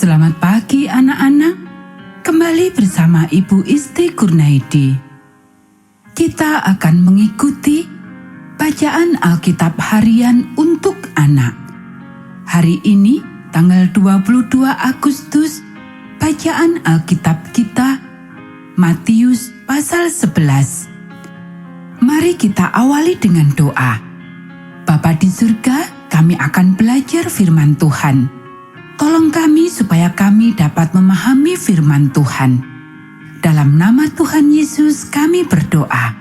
Selamat pagi anak-anak, kembali bersama Ibu Isti Kurnaidi. Kita akan mengikuti bacaan Alkitab harian untuk anak. Hari ini, tanggal 22 Agustus, bacaan Alkitab kita, Matius pasal 11. Mari kita awali dengan doa. Bapa di surga, kami akan belajar firman Tuhan. Tolong kami supaya kami dapat memahami firman Tuhan. Dalam nama Tuhan Yesus kami berdoa.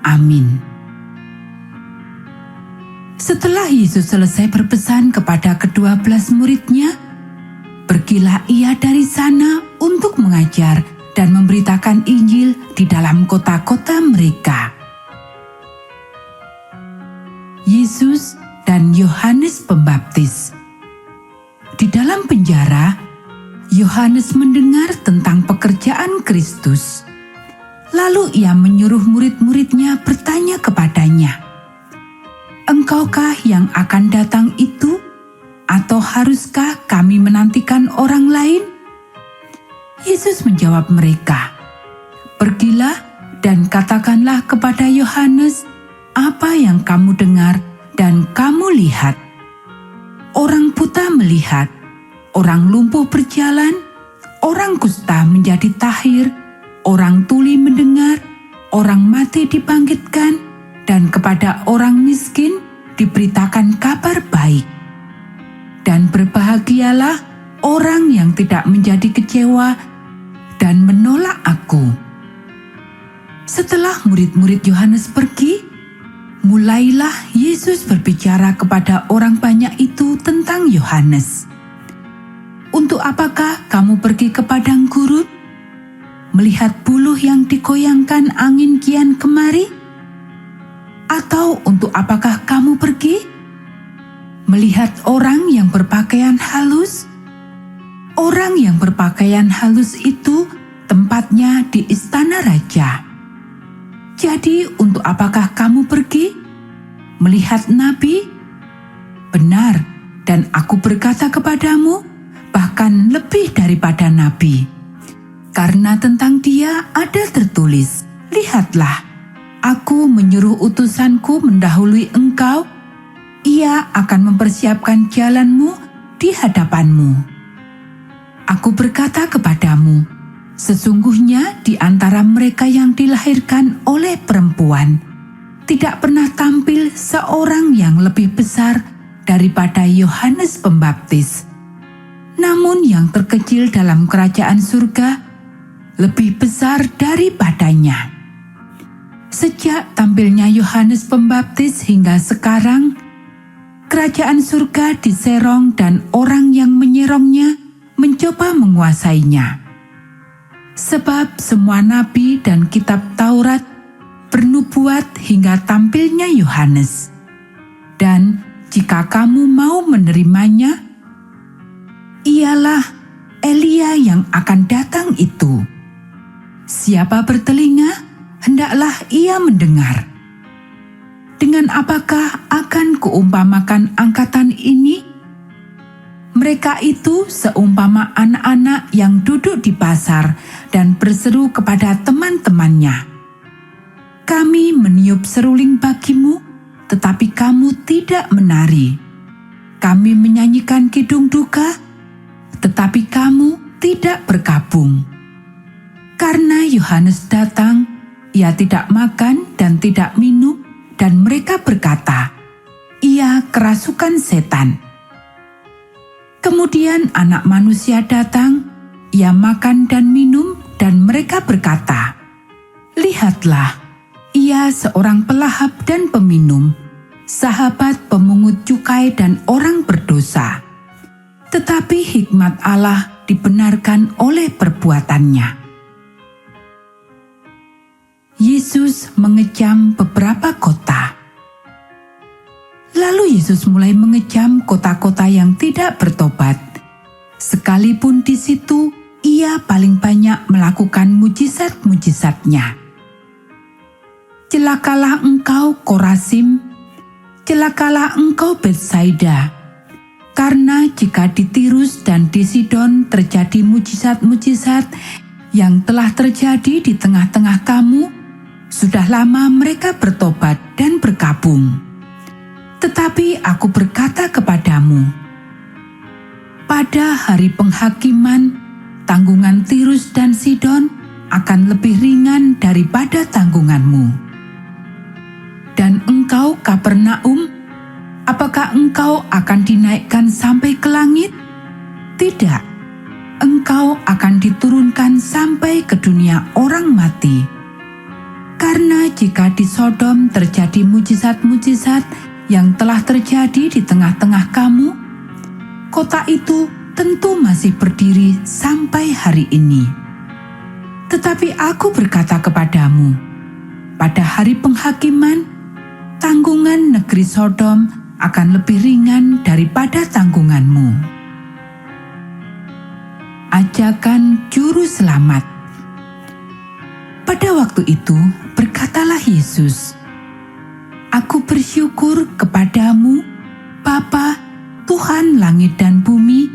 Amin. Setelah Yesus selesai berpesan kepada ke-12 muridnya, pergilah ia dari sana untuk mengajar dan memberitakan Injil di dalam kota-kota mereka. Yesus dan Yohanes Pembaptis. Di dalam penjara, Yohanes mendengar tentang pekerjaan Kristus. Lalu ia menyuruh murid-muridnya bertanya kepadanya, "Engkaukah yang akan datang itu, atau haruskah kami menantikan orang lain?" Yesus menjawab mereka, "Pergilah dan katakanlah kepada Yohanes apa yang kamu dengar dan kamu lihat. Orang buta melihat, orang lumpuh berjalan, orang kusta menjadi tahir, orang tuli mendengar, orang mati dibangkitkan, dan kepada orang miskin diberitakan kabar baik. Dan berbahagialah orang yang tidak menjadi kecewa dan menolak Aku." Setelah murid-murid Yohanes pergi, mulailah Yesus berbicara kepada orang banyak itu tentang Yohanes. "Untuk apakah kamu pergi ke padang gurun? Melihat buluh yang digoyangkan angin kian kemari? Atau untuk apakah kamu pergi? Melihat orang yang berpakaian halus? Orang yang berpakaian halus itu tempatnya di istana raja. Jadi untuk apakah kamu pergi? Melihat nabi? Benar, dan Aku berkata kepadamu, bahkan lebih daripada nabi. Karena tentang dia ada tertulis, 'Lihatlah, Aku menyuruh utusanku mendahului engkau. Ia akan mempersiapkan jalanmu di hadapanmu.' Aku berkata kepadamu, sesungguhnya di antara mereka yang dilahirkan oleh perempuan, tidak pernah tampil seorang yang lebih besar daripada Yohanes Pembaptis. Namun yang terkecil dalam kerajaan surga lebih besar daripadanya. Sejak tampilnya Yohanes Pembaptis hingga sekarang, kerajaan surga diserong dan orang yang menyerongnya mencoba menguasainya. Sebab semua nabi dan kitab Taurat bernubuat hingga tampilnya Yohanes. Dan jika kamu mau menerimanya, ialah Elia yang akan datang itu. Siapa bertelinga, hendaklah ia mendengar. Dengan apakah akan kuumpamakan angkatan ini? Mereka itu seumpama anak-anak yang duduk di pasar dan berseru kepada teman-temannya, 'Kami meniup seruling bagimu, tetapi kamu tidak menari. Kami menyanyikan kidung duka, tetapi kamu tidak bergabung.' Karena Yohanes datang, ia tidak makan dan tidak minum, dan mereka berkata, 'Ia kerasukan setan.' Kemudian Anak Manusia datang, ia makan dan minum, dan mereka berkata, 'Lihatlah, ia seorang pelahap dan peminum, sahabat pemungut cukai dan orang berdosa.' Tetapi hikmat Allah dibenarkan oleh perbuatannya." Yesus mengejam beberapa kota. Lalu Yesus mulai mengejam kota-kota yang tidak bertobat. Sekalipun di situ ia paling banyak melakukan mujizat-mujizatnya. "Celakalah engkau Korazim, celakalah engkau Betsaida. Karena jika di Tirus dan di Sidon terjadi mujizat-mujizat yang telah terjadi di tengah-tengah kamu, sudah lama mereka bertobat dan berkabung. Tetapi aku berkata kepadamu, pada hari penghakiman, tanggungan Tirus dan Sidon akan lebih ringan daripada tanggunganmu. Dan engkau, Kapernaum, apakah engkau akan dinaikkan sampai ke langit? Tidak, engkau akan diturunkan sampai ke dunia orang mati. Karena jika di Sodom terjadi mujizat-mujizat yang telah terjadi di tengah-tengah kamu, kota itu tentu masih berdiri sampai hari ini. Tetapi aku berkata kepadamu, pada hari penghakiman, tanggungan negeri Sodom akan lebih ringan daripada tanggunganmu. Ajakan Juru Selamat. Pada waktu itu berkatalah Yesus, "Aku bersyukur kepadamu, Bapa, Tuhan langit dan bumi,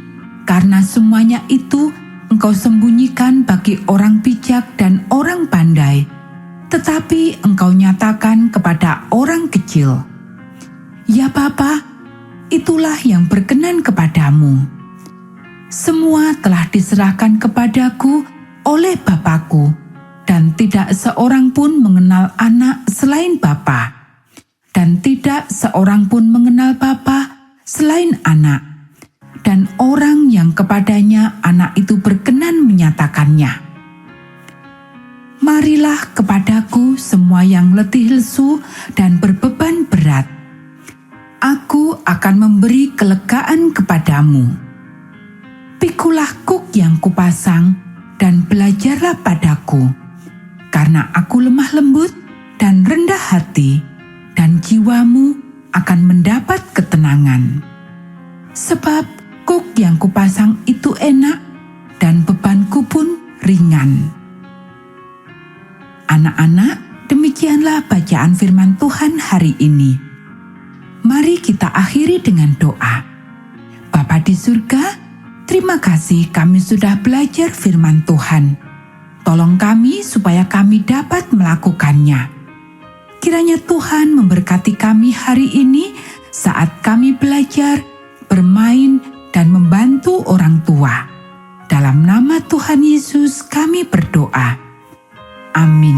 karena semuanya itu Engkau sembunyikan bagi orang bijak dan orang pandai, tetapi Engkau nyatakan kepada orang kecil. Ya Bapa, itulah yang berkenan kepadamu. Semua telah diserahkan kepadaku oleh Bapakku, dan tidak seorang pun mengenal anak selain Bapa, dan tidak seorang pun mengenal Bapa selain anak, dan orang yang kepadanya anak itu berkenan menyatakannya. Marilah kepadaku semua yang letih lesu dan berbeban berat. Aku akan memberi kelegaan kepadamu. Pikulah kuk yang kupasang dan belajarlah padaku, karena aku lemah lembut dan rendah hati, dan jiwamu akan mendapat ketenangan. Sebab kuk yang kupasang itu enak, dan bebanku pun ringan." Anak-anak, demikianlah bacaan firman Tuhan hari ini. Mari kita akhiri dengan doa. Bapa di surga, terima kasih kami sudah belajar firman Tuhan. Tolong kami supaya kami dapat melakukannya. Kiranya Tuhan memberkati kami hari ini saat kami belajar, bermain, dan membantu orang tua. Dalam nama Tuhan Yesus kami berdoa. Amin.